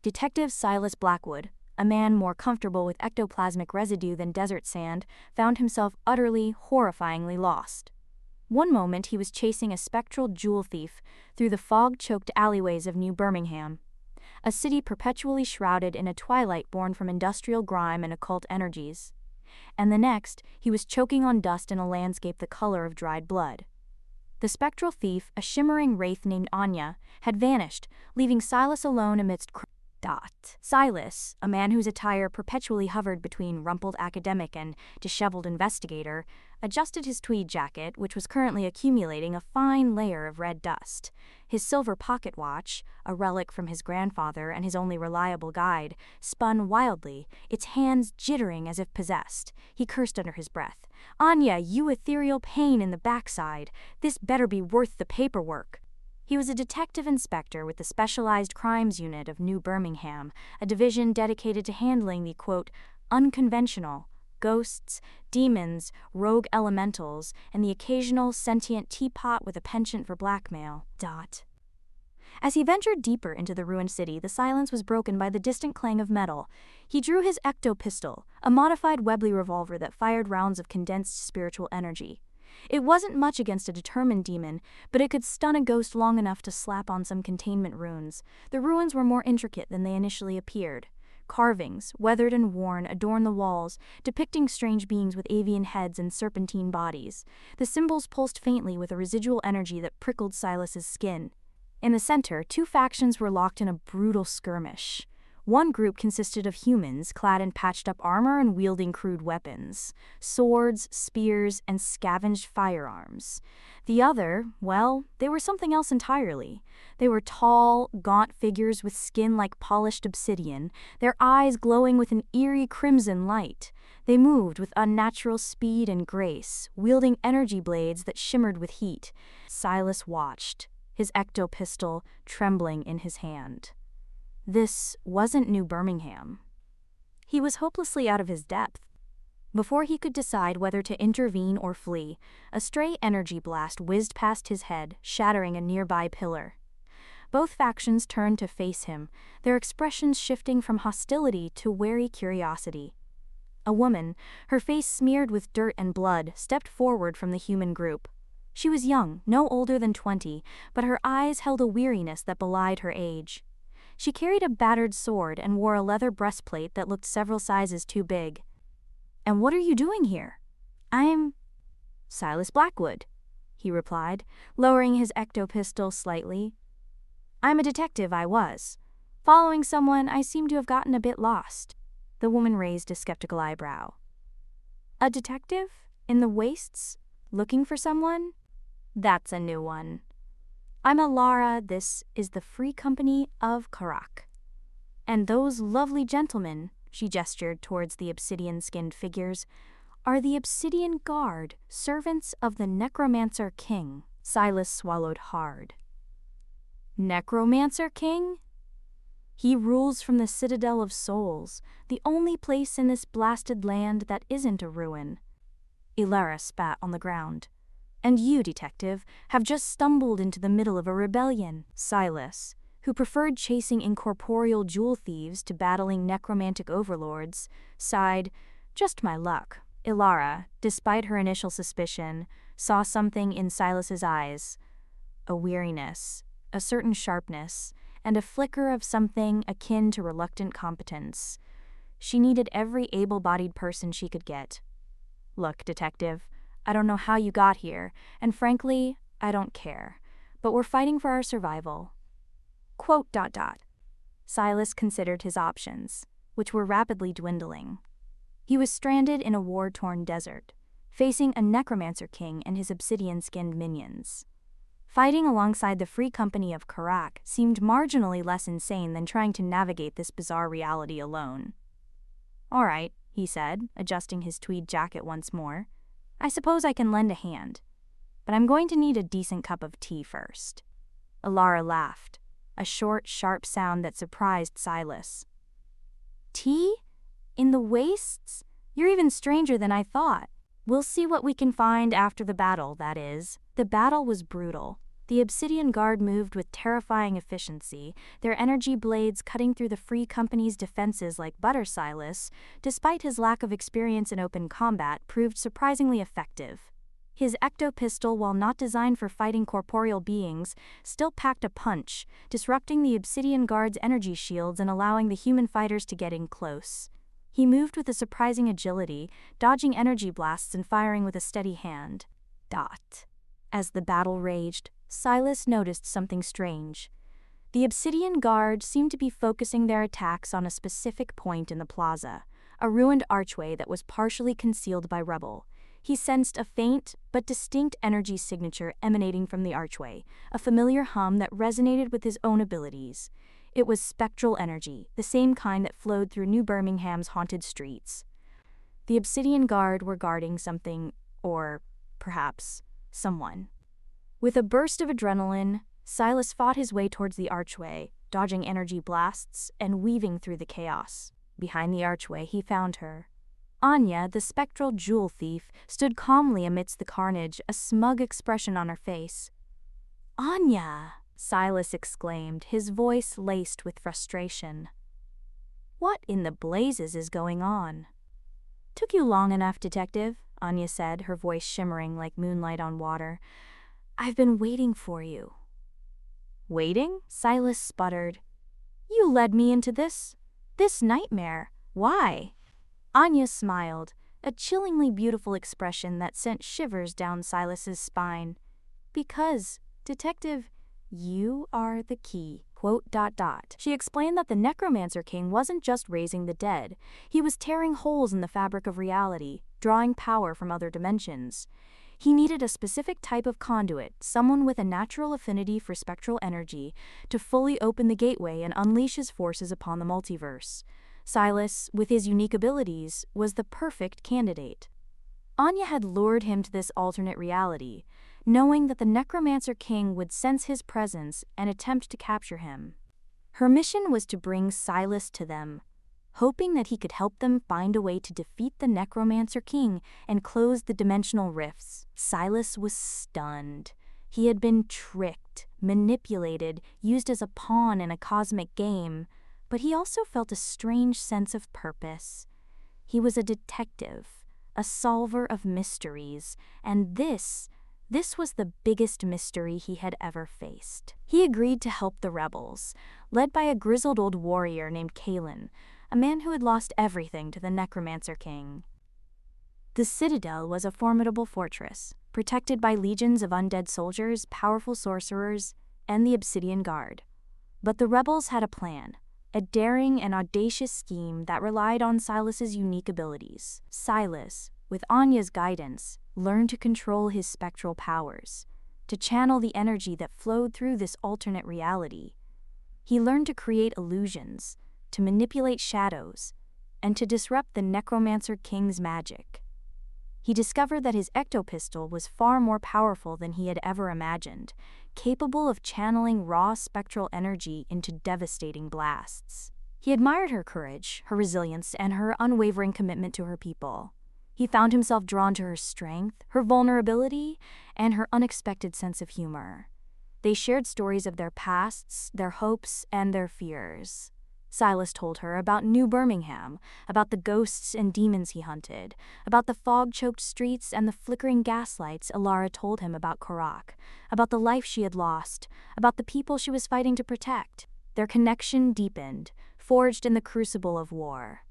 Detective Silas Blackwood, a man more comfortable with ectoplasmic residue than desert sand, found himself utterly, horrifyingly lost. One moment he was chasing a spectral jewel thief through the fog-choked alleyways of New Birmingham, a city perpetually shrouded in a twilight born from industrial grime and occult energies. And the next, he was choking on dust in a landscape the color of dried blood. The spectral thief, a shimmering wraith named Anya, had vanished, leaving Silas alone amidst Silas, a man whose attire perpetually hovered between rumpled academic and disheveled investigator, adjusted his tweed jacket, which was currently accumulating a fine layer of red dust. His silver pocket watch, a relic from his grandfather and his only reliable guide, spun wildly, its hands jittering as if possessed. He cursed under his breath. "Anya, you ethereal pain in the backside, this better be worth the paperwork." He was a detective inspector with the Specialized Crimes Unit of New Birmingham, a division dedicated to handling the, quote, unconventional, ghosts, demons, rogue elementals, and the occasional sentient teapot with a penchant for blackmail. As he ventured deeper into the ruined city, the silence was broken by the distant clang of metal. He drew his ecto-pistol, a modified Webley revolver that fired rounds of condensed spiritual energy. It wasn't much against a determined demon, but it could stun a ghost long enough to slap on some containment runes. The ruins were more intricate than they initially appeared. Carvings, weathered and worn, adorned the walls, depicting strange beings with avian heads and serpentine bodies. The symbols pulsed faintly with a residual energy that prickled Silas's skin. In the center, two factions were locked in a brutal skirmish. One group consisted of humans clad in patched-up armor and wielding crude weapons, swords, spears, and scavenged firearms. The other, well, they were something else entirely. They were tall, gaunt figures with skin like polished obsidian, their eyes glowing with an eerie crimson light. They moved with unnatural speed and grace, wielding energy blades that shimmered with heat. Silas watched, his ecto-pistol trembling in his hand. This wasn't New Birmingham. He was hopelessly out of his depth. Before he could decide whether to intervene or flee, a stray energy blast whizzed past his head, shattering a nearby pillar. Both factions turned to face him, their expressions shifting from hostility to wary curiosity. A woman, her face smeared with dirt and blood, stepped forward from the human group. She was young, no older than 20, but her eyes held a weariness that belied her age. She carried a battered sword and wore a leather breastplate that looked several sizes too big. "And what are you doing here?" "I'm Silas Blackwood," he replied, lowering his ecto-pistol slightly. "I'm a detective, I was. Following someone, I seem to have gotten a bit lost." The woman raised a skeptical eyebrow. "A detective? In the wastes? Looking for someone?" "That's a new one. I'm Alara, this is the Free Company of Karak. And those lovely gentlemen," she gestured towards the obsidian-skinned figures, "are the Obsidian Guard, servants of the Necromancer King." Silas swallowed hard. "Necromancer King? He rules from the Citadel of Souls, the only place in this blasted land that isn't a ruin." Ilara spat on the ground. "And you, detective, have just stumbled into the middle of a rebellion." Silas, who preferred chasing incorporeal jewel thieves to battling necromantic overlords, sighed, "Just my luck." Ilara, despite her initial suspicion, saw something in Silas's eyes. A weariness, a certain sharpness, and a flicker of something akin to reluctant competence. She needed every able-bodied person she could get. "Look, detective, I don't know how you got here, and frankly, I don't care. But we're fighting for our survival." Quote. Silas considered his options, which were rapidly dwindling. He was stranded in a war-torn desert, facing a Necromancer King and his obsidian-skinned minions. Fighting alongside the Free Company of Karak seemed marginally less insane than trying to navigate this bizarre reality alone. "All right," he said, adjusting his tweed jacket once more. "I suppose I can lend a hand, but I'm going to need a decent cup of tea first." Alara laughed, a short, sharp sound that surprised Silas. "Tea? In the wastes? You're even stranger than I thought. We'll see what we can find after the battle, that is." The battle was brutal. The Obsidian Guard moved with terrifying efficiency, their energy blades cutting through the Free Company's defenses like butter. Silas, despite his lack of experience in open combat, proved surprisingly effective. His ecto-pistol, while not designed for fighting corporeal beings, still packed a punch, disrupting the Obsidian Guard's energy shields and allowing the human fighters to get in close. He moved with a surprising agility, dodging energy blasts and firing with a steady hand. As the battle raged, Silas noticed something strange. The Obsidian Guard seemed to be focusing their attacks on a specific point in the plaza, a ruined archway that was partially concealed by rubble. He sensed a faint but distinct energy signature emanating from the archway, a familiar hum that resonated with his own abilities. It was spectral energy, the same kind that flowed through New Birmingham's haunted streets. The Obsidian Guard were guarding something, or perhaps someone. With a burst of adrenaline, Silas fought his way towards the archway, dodging energy blasts and weaving through the chaos. Behind the archway, he found her. Anya, the spectral jewel thief, stood calmly amidst the carnage, a smug expression on her face. "Anya!" Silas exclaimed, his voice laced with frustration. "What in the blazes is going on?" "Took you long enough, Detective," Anya said, her voice shimmering like moonlight on water. "I've been waiting for you." "Waiting?" Silas sputtered. "You led me into this nightmare. Why?" Anya smiled, a chillingly beautiful expression that sent shivers down Silas's spine. "Because, Detective, you are the key." ... She explained that the Necromancer King wasn't just raising the dead, he was tearing holes in the fabric of reality, drawing power from other dimensions. He needed a specific type of conduit, someone with a natural affinity for spectral energy, to fully open the gateway and unleash his forces upon the multiverse. Silas, with his unique abilities, was the perfect candidate. Anya had lured him to this alternate reality, knowing that the Necromancer King would sense his presence and attempt to capture him. Her mission was to bring Silas to them, hoping that he could help them find a way to defeat the Necromancer King and close the dimensional rifts. Silas was stunned. He had been tricked, manipulated, used as a pawn in a cosmic game, but he also felt a strange sense of purpose. He was a detective, a solver of mysteries, and this was the biggest mystery he had ever faced. He agreed to help the rebels, led by a grizzled old warrior named Kalen, a man who had lost everything to the Necromancer King. The Citadel was a formidable fortress, protected by legions of undead soldiers, powerful sorcerers, and the Obsidian Guard. But the rebels had a plan, a daring and audacious scheme that relied on Silas's unique abilities. Silas, with Anya's guidance, learned to control his spectral powers, to channel the energy that flowed through this alternate reality. He learned to create illusions, to manipulate shadows, and to disrupt the Necromancer King's magic. He discovered that his ecto-pistol was far more powerful than he had ever imagined, capable of channeling raw spectral energy into devastating blasts. He admired her courage, her resilience, and her unwavering commitment to her people. He found himself drawn to her strength, her vulnerability, and her unexpected sense of humor. They shared stories of their pasts, their hopes, and their fears. Silas told her about New Birmingham, about the ghosts and demons he hunted, about the fog-choked streets and the flickering gaslights Alara told him about Karak, about the life she had lost, about the people she was fighting to protect. Their connection deepened, forged in the crucible of war.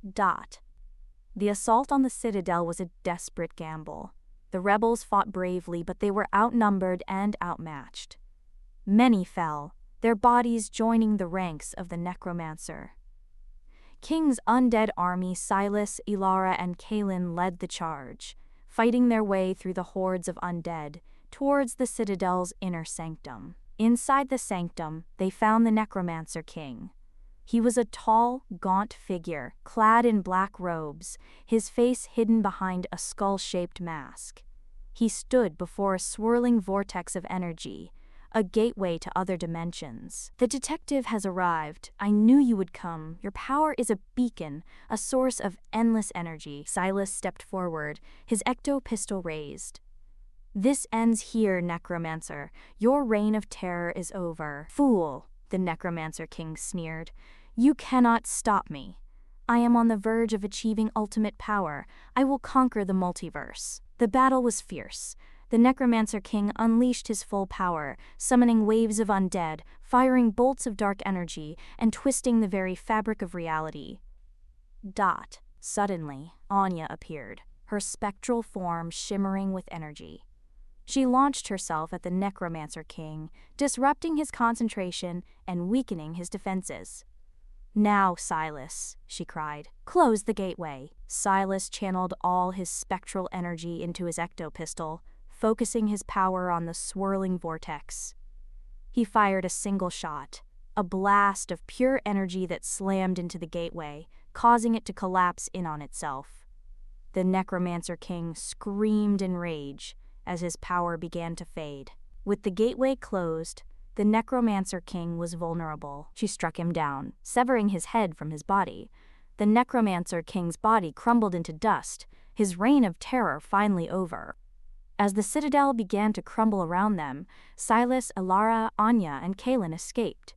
The assault on the Citadel was a desperate gamble. The rebels fought bravely, but they were outnumbered and outmatched. Many fell, their bodies joining the ranks of the Necromancer King's undead army. Silas, Ilara, and Kalen led the charge, fighting their way through the hordes of undead towards the Citadel's inner sanctum. Inside the sanctum, they found the Necromancer King. He was a tall, gaunt figure, clad in black robes, his face hidden behind a skull-shaped mask. He stood before a swirling vortex of energy, a gateway to other dimensions. "The detective has arrived. I knew you would come. Your power is a beacon, a source of endless energy." Silas stepped forward, his ecto-pistol raised. "This ends here, Necromancer. Your reign of terror is over." "Fool," the Necromancer King sneered. "You cannot stop me. I am on the verge of achieving ultimate power. I will conquer the multiverse." The battle was fierce. The Necromancer King unleashed his full power, summoning waves of undead, firing bolts of dark energy, and twisting the very fabric of reality. Suddenly, Anya appeared, her spectral form shimmering with energy. She launched herself at the Necromancer King, disrupting his concentration and weakening his defenses. "Now, Silas," she cried, "close the gateway." Silas channeled all his spectral energy into his ectopistol, focusing his power on the swirling vortex. He fired a single shot, a blast of pure energy that slammed into the gateway, causing it to collapse in on itself. The Necromancer King screamed in rage as his power began to fade. With the gateway closed, the Necromancer King was vulnerable. She struck him down, severing his head from his body. The Necromancer King's body crumbled into dust, his reign of terror finally over. As the citadel began to crumble around them, Silas, Ilara, Anya, and Kaelin escaped.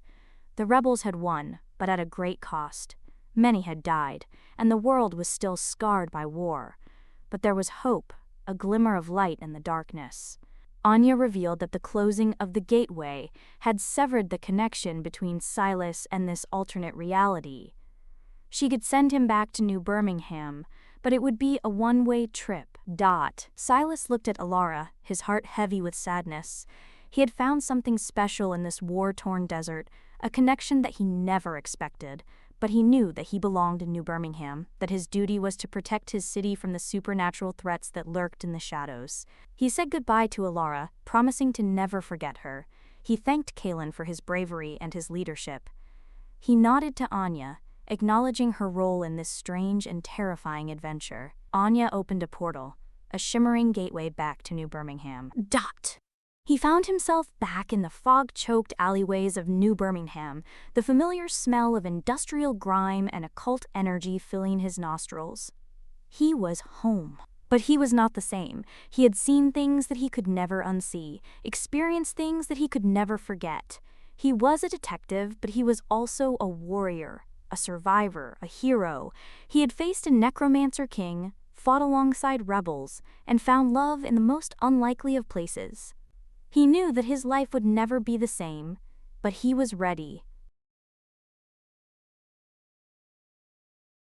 The rebels had won, but at a great cost. Many had died, and the world was still scarred by war. But there was hope, a glimmer of light in the darkness. Anya revealed that the closing of the gateway had severed the connection between Silas and this alternate reality. She could send him back to New Birmingham, but it would be a one-way trip. Silas looked at Ilara, his heart heavy with sadness. He had found something special in this war-torn desert, a connection that he never expected. But he knew that he belonged in New Birmingham, that his duty was to protect his city from the supernatural threats that lurked in the shadows. He said goodbye to Ilara, promising to never forget her. He thanked Kaelin for his bravery and his leadership. He nodded to Anya, acknowledging her role in this strange and terrifying adventure. Anya opened a portal, a shimmering gateway back to New Birmingham. He found himself back in the fog-choked alleyways of New Birmingham, the familiar smell of industrial grime and occult energy filling his nostrils. He was home. But he was not the same. He had seen things that he could never unsee, experienced things that he could never forget. He was a detective, but he was also a warrior, a survivor, a hero. He had faced a Necromancer King, fought alongside rebels, and found love in the most unlikely of places. He knew that his life would never be the same, but he was ready,